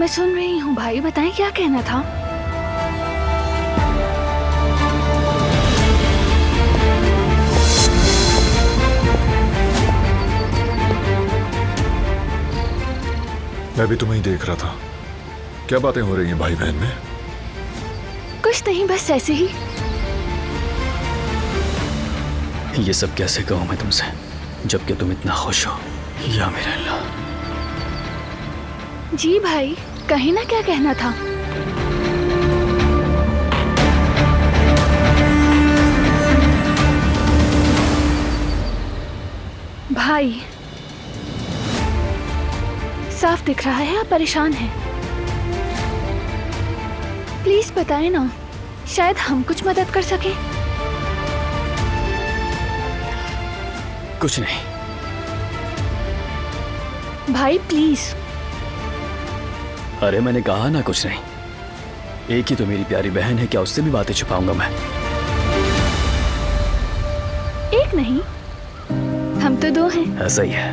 मैं सुन रही हूँ भाई, बताएं क्या कहना था। मैं भी तुम्हें ही देख रहा था। क्या बातें हो रही हैं भाई बहन में? कुछ नहीं, बस ऐसे ही। ये सब कैसे कहूँ मैं तुमसे, जबकि तुम इतना खुश हो। या मेरे अल्लाह। जी भाई, कहीं ना क्या कहना था। भाई साफ दिख रहा है आप परेशान हैं। प्लीज बताएं ना, शायद हम कुछ मदद कर सके। कुछ नहीं भाई प्लीज। अरे मैंने कहा ना कुछ नहीं। एक ही तो मेरी प्यारी बहन है, क्या उससे भी बातें छुपाऊंगा मैं? एक नहीं, हम तो दो हैं। ऐसा ही है।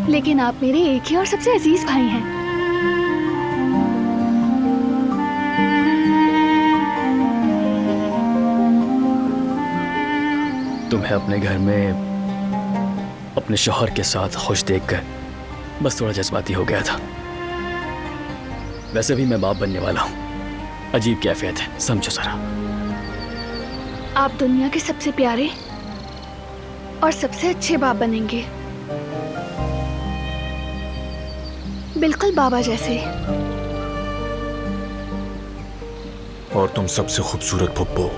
लेकिन आप मेरे एक ही और सबसे अजीज भाई हैं। तुम्हें अपने घर में अपने शौहर के साथ खुश देखकर बस थोड़ा जज्बाती हो गया था। वैसे भी मैं बाप बनने वाला हूं। अजीब कैफियत है, समझो जरा। आप दुनिया के सबसे प्यारे और सबसे अच्छे बाप बनेंगे, बिल्कुल बाबा जैसे। और तुम सबसे खूबसूरत फुप्पो।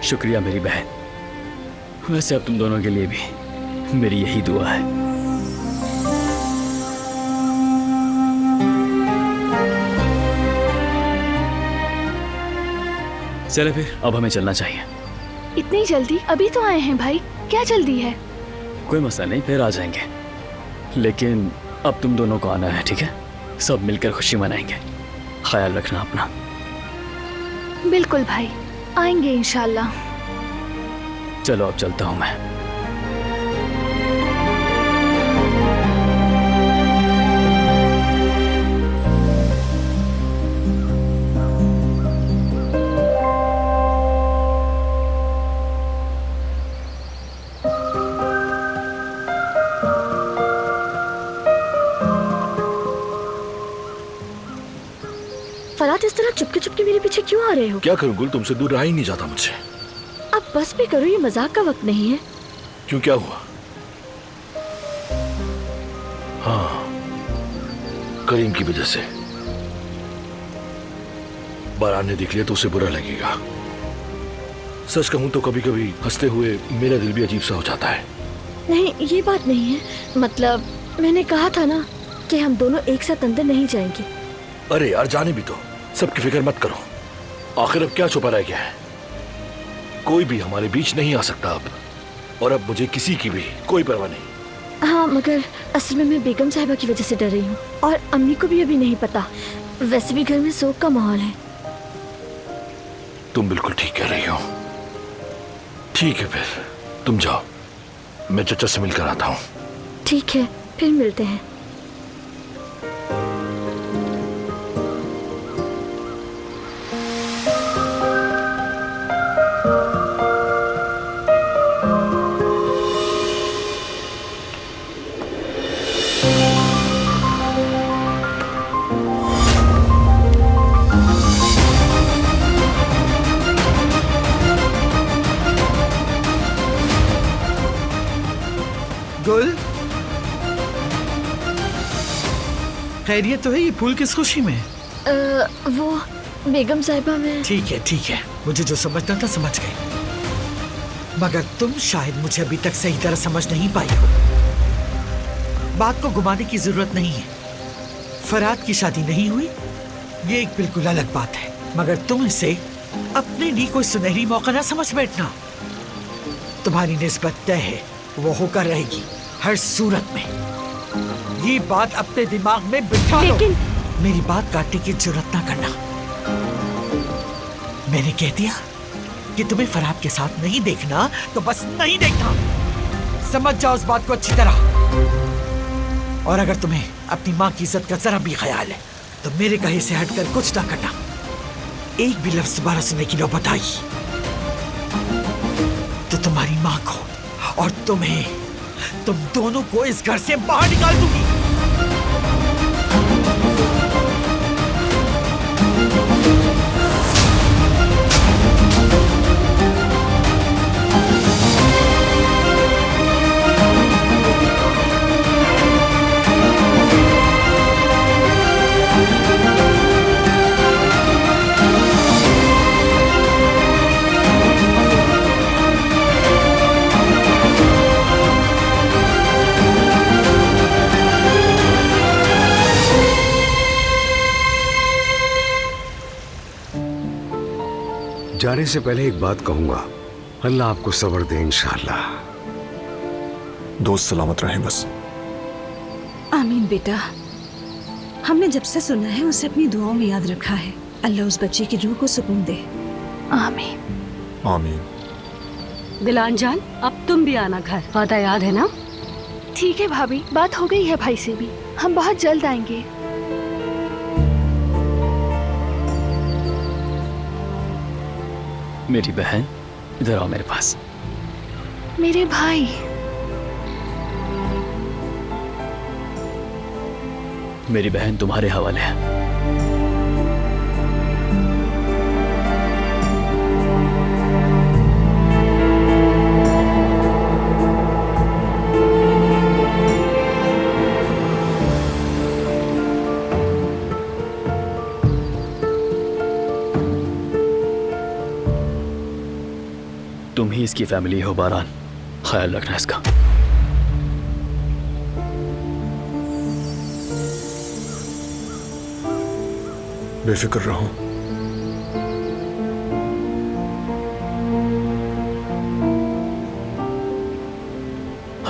शुक्रिया मेरी बहन। वैसे अब तुम दोनों के लिए भी मेरी यही दुआ है। चले फिर, अब हमें चलना चाहिए। इतनी जल्दी? अभी तो आए हैं भाई, क्या जल्दी है? कोई मसला नहीं, फिर आ जाएंगे। लेकिन अब तुम दोनों को आना है, ठीक है? सब मिलकर खुशी मनाएंगे। ख्याल रखना अपना। बिल्कुल भाई, आएंगे इंशाल्लाह। चलो अब चलता हूं मैं। फरात, इस तरह चुपके चुपके मेरे पीछे क्यों आ रहे हो? क्या करूं गुल, तुमसे दूर रहा ही नहीं जाता मुझसे। अब बस भी करो, ये मजाक का वक्त नहीं है। क्यों, क्या हुआ? हाँ, करीम की वजह से। बारात ने देख लिया तो उसे बुरा लगेगा। सच कहूं तो कभी कभी हंसते हुए मेरा दिल भी अजीब सा हो जाता है। नहीं, ये बात नहीं है। मतलब मैंने कहा था ना कि हम दोनों एक साथ अंदर नहीं जाएंगे। अरे यार, जाने भी तो। सबकी फिक्र मत करो। आखिर अब क्या छुपा रह गया है? कोई भी हमारे बीच नहीं आ सकता अब। और अब मुझे किसी की भी कोई परवाह नहीं। हाँ, मगर असल में मैं बेगम साहिबा की वजह से डर रही हूँ, और अम्मी को भी अभी नहीं पता। वैसे भी घर में शोक का माहौल है। तुम बिल्कुल ठीक कह रही हो। ठीक है, फिर तुम जाओ, मैं चचा से मिलकर आता हूँ। ठीक है, फिर मिलते हैं। गुल, खैरियत तो है? ये फूल किस खुशी में? वो बेगम साहिबा में। ठीक है, मुझे जो समझना था समझ गई। मगर तुम शायद मुझे अभी तक सही तरह समझ नहीं पाई हो। बात को घुमाने की जरूरत नहीं है। फरात की शादी नहीं हुई, ये एक बिल्कुल अलग बात है। मगर तुम इसे अपने लिए कोई सुनहरी मौका ना समझ बैठना। तुम्हारी निस्बत तय है, वो होकर रहेगी हर सूरत में। यही बात अपने दिमाग में बिठा लो। लेकिन मेरी बात काटने की जरूरत ना करना। मैंने कह दिया कि तुम्हें फरहाद के साथ नहीं देखना तो बस नहीं देखना। समझ जाओ उस बात को अच्छी तरह। और अगर तुम्हें अपनी माँ की इज्जत का जरा भी ख्याल है तो मेरे कहे से हटकर कुछ ना करना। एक भी लफ्ज दोबारा सुनने की नौबत आई तो तुम्हारी माँ को और तुम्हें, तुम दोनों को इस घर से बाहर निकाल दूंगी। जाने से पहले एक बात कहूंगा, अल्लाह आपको सब्र दे इंशाअल्लाह। दोस्त सलामत रहे बस। आमीन बेटा, हमने जब से सुना है उसे अपनी दुआओं में याद रखा है। अल्लाह उस बच्चे की रूह को सुकून दे। आमीन। आमीन। दिलान जान, अब तुम भी आना घर, वादा याद है ना? ठीक है भाभी, बात हो गई है भाई से भी, हम बहुत जल्द आएंगे। मेरी बहन, इधर आओ मेरे पास। मेरे भाई, मेरी बहन तुम्हारे हवाले है। तुम ही इसकी फैमिली हो बारान, ख्याल रखना इसका। बेफिक्र रहो।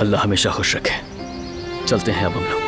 अल्लाह हमेशा खुश रखे। चलते हैं अब हम लोग।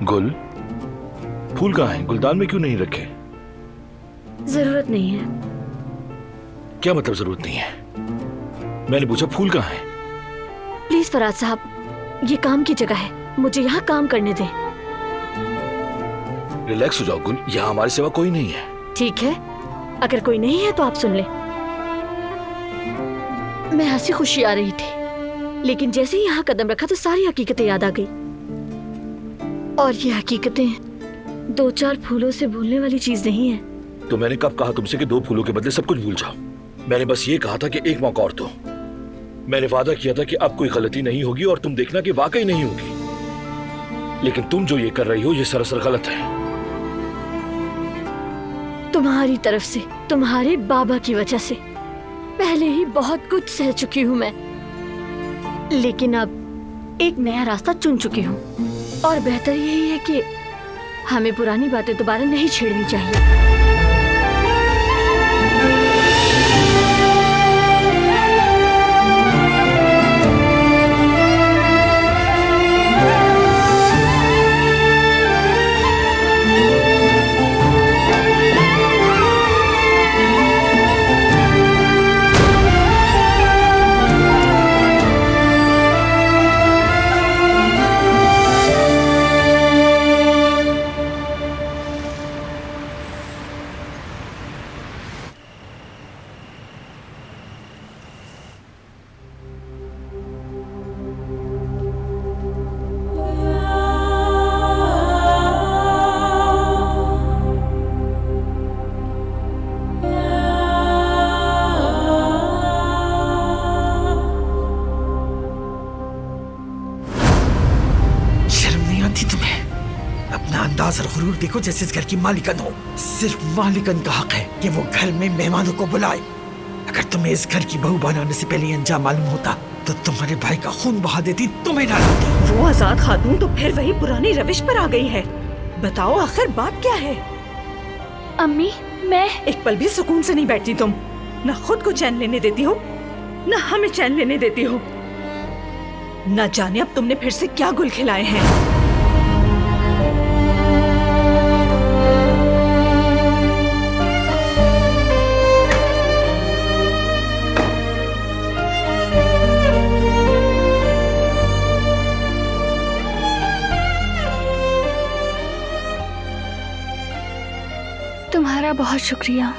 गुल, फूल कहाँ हैं? गुलदान में क्यों नहीं रखे? जरूरत नहीं है। क्या मतलब जरूरत नहीं है? मैंने पूछा फूल कहाँ हैं? प्लीज फराज साहब, ये काम की जगह है, मुझे यहाँ काम करने दें। रिलैक्स हो जाओ गुल, यहाँ हमारे सिवा कोई नहीं है। ठीक है, अगर कोई नहीं है तो आप सुन ले। मैं हंसी खुशी आ रही थी, लेकिन जैसे ही यहाँ कदम रखा तो सारी हकीकतें याद आ गई। और ये हकीकतें दो चार फूलों से भूलने वाली चीज नहीं है। तो मैंने कब कहा तुमसे कि 2 फूलों के बदले सब कुछ भूल जाओ? मैंने बस ये कहा था कि एक मौका और दो। मैंने वादा किया था कि अब कोई गलती नहीं होगी और तुम देखना कि वाकई नहीं होगी। लेकिन तुम जो ये कर रही हो ये सरासर गलत है। तुम्हारी तरफ से, तुम्हारे बाबा की वजह से पहले ही बहुत कुछ सह चुकी हूँ मैं, लेकिन अब एक नया रास्ता चुन चुकी हूँ। और बेहतर यही है कि हमें पुरानी बातें दोबारा नहीं छेड़नी चाहिए। अंदाज और गुरूर देखो जैसे इस घर की मालिकन हो। सिर्फ मालिकन का हक है कि वो घर में मेहमानों को बुलाए। अगर तुम्हें इस घर की बहू बनाने से पहले अंजाम मालूम होता तो तुम्हारे भाई का खून बहा देती, तुम्हें ना लाती। वो आजाद खातून तो फिर वही पुरानी रविश पर आ गई है। बताओ आखिर बात क्या है? अम्मी, मैं एक पल भी सुकून से नहीं बैठती तुम। ना खुद को चैन लेने देती हो, ना हमें चैन लेने देती हो। न जाने अब तुमने फिर से क्या गुल खिलाए हैं। तुम्हारा बहुत शुक्रिया।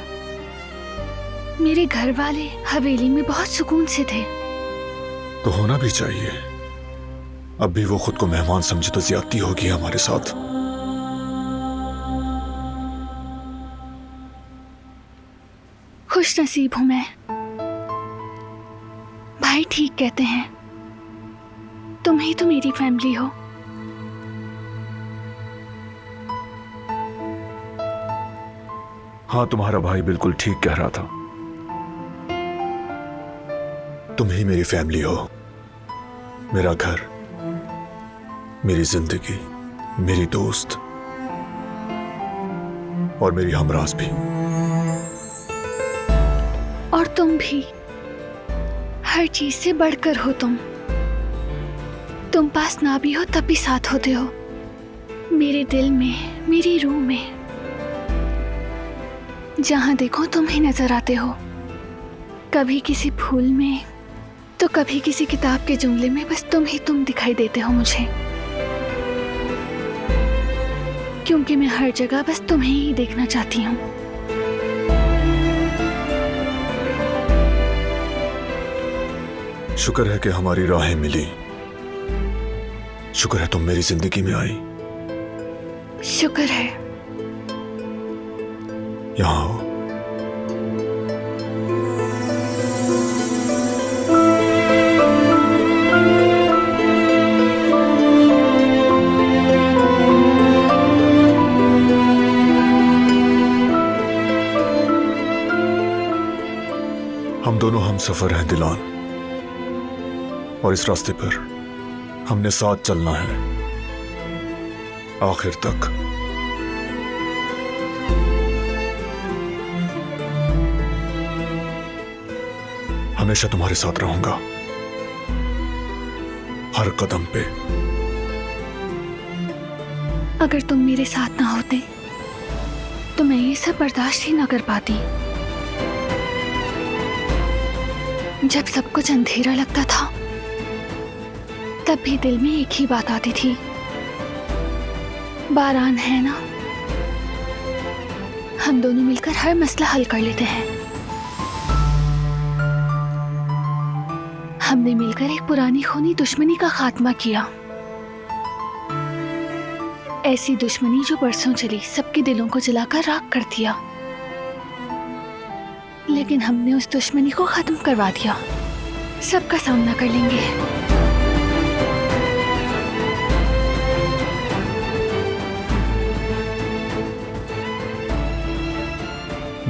मेरे घर वाले हवेली में बहुत सुकून से थे। तो होना भी चाहिए। अब भी वो खुद को मेहमान समझे तो ज्यादती होगी हमारे साथ। खुश नसीब हूं मैं। भाई ठीक कहते हैं, तुम ही तो मेरी फैमिली हो। हाँ, तुम्हारा भाई बिल्कुल ठीक कह रहा था। तुम ही मेरी फैमिली हो, मेरा घर, मेरी जिंदगी, मेरी दोस्त और मेरी हमराज भी। और तुम भी हर चीज से बढ़कर हो। तुम पास ना भी हो तब भी साथ होते हो, मेरे दिल में, मेरी रूह में। जहां देखो तुम ही नजर आते हो, कभी किसी फूल में तो कभी किसी किताब के जुमले में। बस तुम दिखाई देते हो मुझे, क्योंकि मैं हर जगह बस तुम्हें ही देखना चाहती हूँ। शुक्र है कि हमारी राहें मिली। शुक्र है तुम मेरी जिंदगी में आई। शुक्र है। यहाँ आओ। हम दोनों हम सफर हैं दिलान, और इस रास्ते पर हमने साथ चलना है आखिर तक। हमेशा तुम्हारे साथ रहूंगा, हर कदम पे। अगर तुम मेरे साथ ना होते तो मैं ये सब बर्दाश्त ही ना कर पाती। जब सब कुछ अंधेरा लगता था तब भी दिल में एक ही बात आती थी, बारान है ना, हम दोनों मिलकर हर मसला हल कर लेते हैं। हमने मिलकर एक पुरानी खूनी दुश्मनी का खात्मा किया। ऐसी दुश्मनी जो बरसों चली, सबके दिलों को जलाकर राख कर दिया। लेकिन हमने उस दुश्मनी को खत्म करवा दिया। सबका सामना कर लेंगे।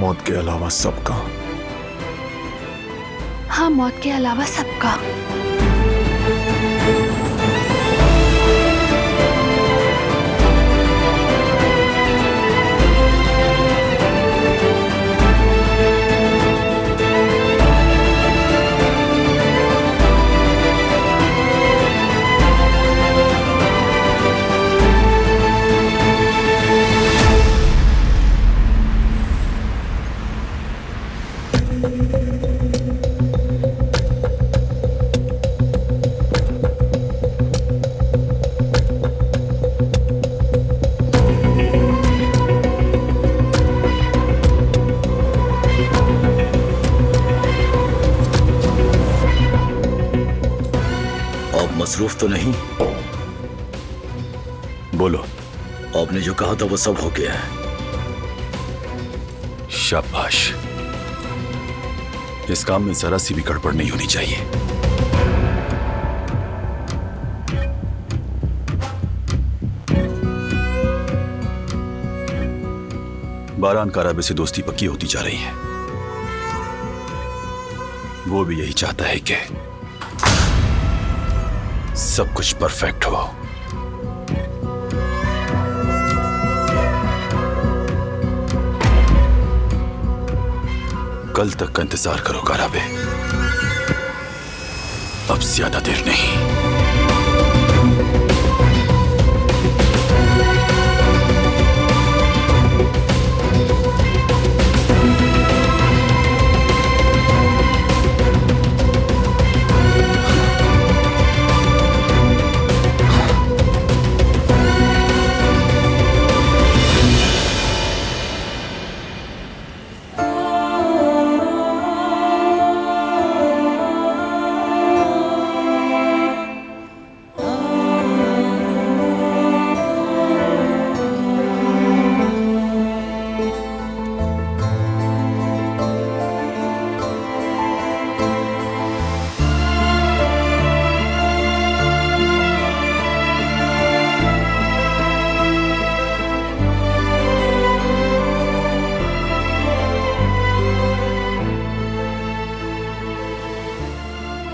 मौत के अलावा सबका। हाँ, मौत के अलावा सबका। मसरूफ तो नहीं? बोलो। आपने जो कहा था वो सब हो गया है। शाबाश। इस काम में जरा सी भी गड़बड़ नहीं होनी चाहिए। बारान काराबे से दोस्ती पक्की होती जा रही है। वो भी यही चाहता है कि सब कुछ परफेक्ट हो। कल तक का इंतजार करो काराबे, अब ज्यादा देर नहीं।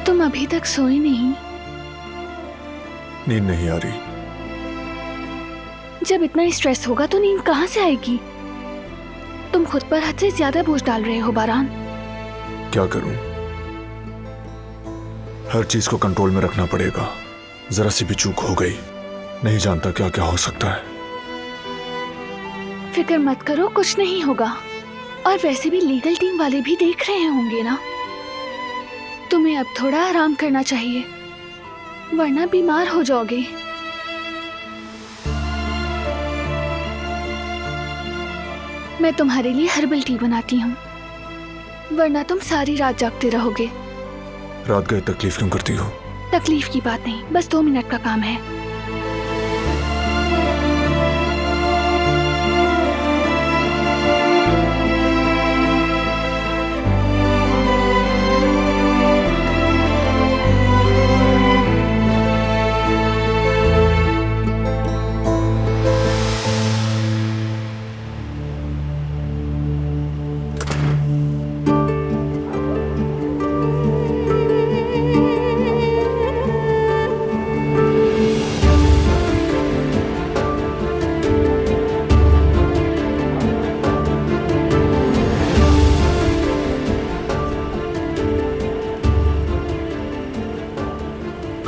तुम अभी तक सोए नहीं? नींद नहीं आ रही। जब इतना स्ट्रेस होगा तो नींद कहाँ से आएगी? तुम खुद पर हद से ज्यादा बोझ डाल रहे हो बारान। क्या करूं? हर चीज को कंट्रोल में रखना पड़ेगा। जरा सी भी चूक हो गई, नहीं जानता क्या क्या हो सकता है। फिक्र मत करो, कुछ नहीं होगा। और वैसे भी लीगल टीम वाले भी देख रहे होंगे ना। तुम्हें अब थोड़ा आराम करना चाहिए, वरना बीमार हो जाओगे। मैं तुम्हारे लिए हर्बल टी बनाती हूँ, वरना तुम सारी रात जागते रहोगे। रात गए तकलीफ क्यों करती हो? तकलीफ की बात नहीं, बस 2 मिनट का काम है।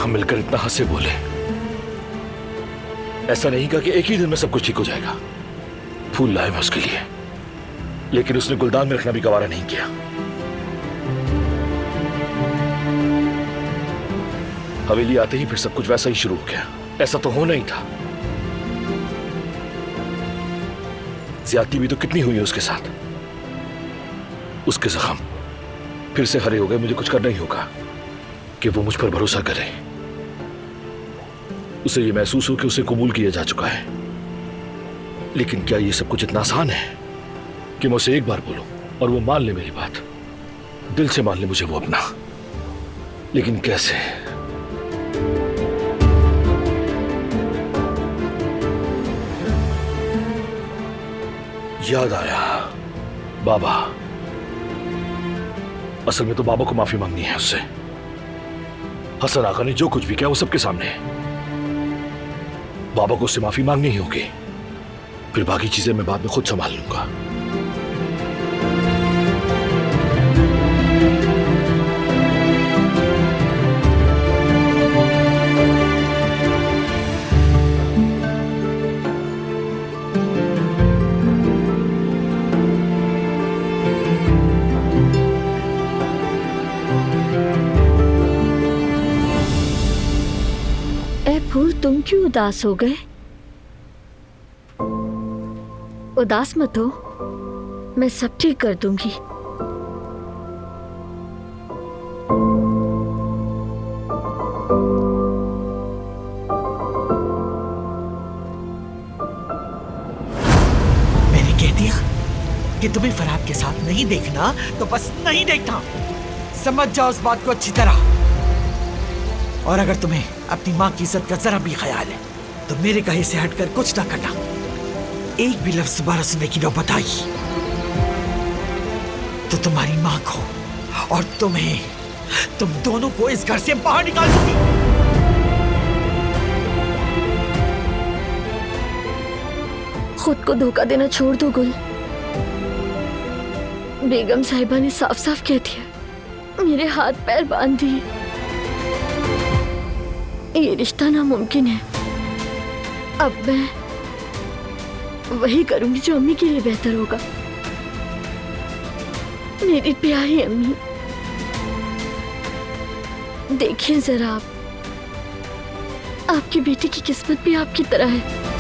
मिलकर इतना हंसे बोले, ऐसा नहीं कहा कि एक ही दिन में सब कुछ ठीक हो जाएगा। फूल लाए मैं उसके लिए, लेकिन उसने गुलदान में रखना भी गवारा नहीं किया। हवेली आते ही फिर सब कुछ वैसा ही शुरू हो गया। ऐसा तो होना ही था। ज्यादती भी तो कितनी हुई है उसके साथ। उसके जख्म फिर से हरे हो गए। मुझे कुछ करना ही होगा कि वो मुझ पर भरोसा करे। उसे ये महसूस हो कि उसे कबूल किया जा चुका है। लेकिन क्या ये सब कुछ इतना आसान है कि मैं उसे एक बार बोलूं और वो मान ले मेरी बात, दिल से मान ले मुझे वो अपना? लेकिन कैसे? याद आया बाबा। असल में तो बाबा को माफी मांगनी है उससे। हसन आका ने जो कुछ भी किया वो सबके सामने है। बाबा को उससे माफी मांगनी ही होगी। फिर बाकी चीजें मैं बाद में खुद संभाल लूंगा। फूल, तुम क्यों उदास हो गए? उदास मत हो, मैं सब ठीक कर दूंगी। मैंने कह दिया कि तुम्हें फरहाद के साथ नहीं देखना तो बस नहीं देखना। समझ जाओ उस बात को अच्छी तरह। और अगर तुम्हें अपनी माँ की इज्जत का जरा भी ख्याल है तो मेरे कहे से हटकर कुछ ना करना। एक भी लफ्ज दोबारा सुनने की नौबत आई तो तुम्हारी मां को और तुम दोनों को इस घर से बाहर निकाल दूंगी। खुद को धोखा देना छोड़ दो गुल। बेगम साहिबा ने साफ साफ कह दिया, मेरे हाथ पैर बांध दिए। ये रिश्ता नामुमकिन है। अब मैं वही करूंगी जो अम्मी के लिए बेहतर होगा। मेरी प्यारी अम्मी, देखिए जरा, आपकी बेटी की किस्मत भी आपकी तरह है।